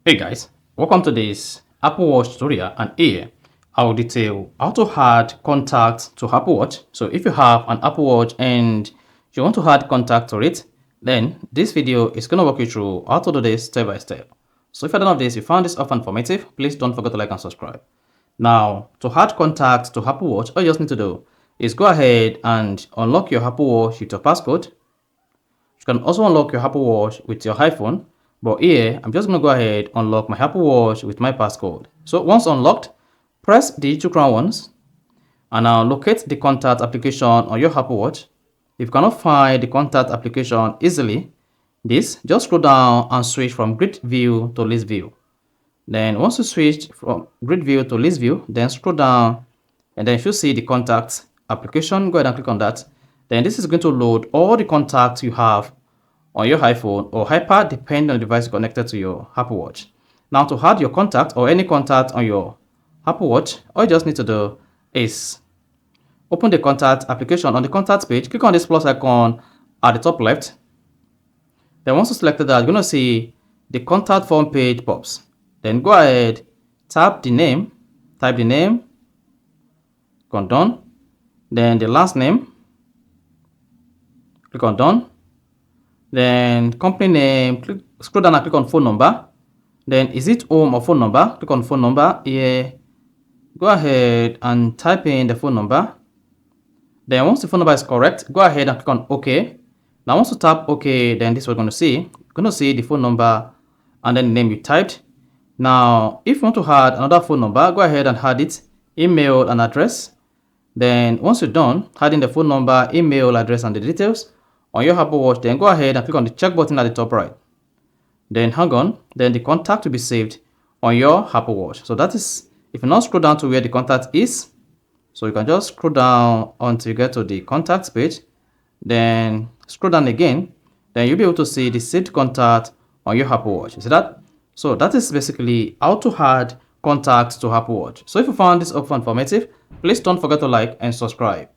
Hey guys, welcome to this Apple Watch tutorial, and here I will detail how to add contacts to Apple Watch. So if you have an Apple Watch and you want to add contact to it, then this video is going to walk you through how to do this step by step. So if you're done with this, you found this often informative, please don't forget to like and subscribe. Now, to add contacts to Apple Watch, all you just need to do is go ahead and unlock your Apple Watch with your passcode. You can also unlock your Apple Watch with your iPhone, but here I'm just going to go ahead and unlock my Apple Watch with my passcode. So once unlocked, press the two crown ones and now locate the contact application on your Apple Watch. If you cannot find the contact application easily, just scroll down and switch from grid view to list view. Then once you switch from grid view to list view, then scroll down and then if you see the contacts application, go ahead and click on that. Then this is going to load all the contacts you have on your iPhone or iPad, depending on the device connected to your Apple Watch. Now to add your contact or any contact on your Apple Watch, all you just need to do is open the contact application. On the contact page, click on this plus icon at the top left. Then once you selected that, you're going to see the contact form page pops. Then go ahead, type the name, click on done. Then the last name, click on done. Then company name, scroll down and click on phone number. Then is it home or phone number? Click on phone number. Here, go ahead and type in the phone number. Then once the phone number is correct, go ahead and click on OK. Now once you tap OK, then this is what you're going to see. You're going to see the phone number and then the name you typed. Now, if you want to add another phone number, go ahead and add it, email and address. Then once you're done adding the phone number, email address and the details on your Apple Watch, then go ahead and click on the check button at the top right. Then hang on, then the contact will be saved on your Apple Watch. So that is, if you now scroll down to where the contact is, so you can just scroll down until you get to the contacts page, then scroll down again, then you'll be able to see the saved contact on your Apple Watch. You see that? So that is basically how to add contacts to Apple Watch. So if you found this offer informative, please don't forget to like and subscribe.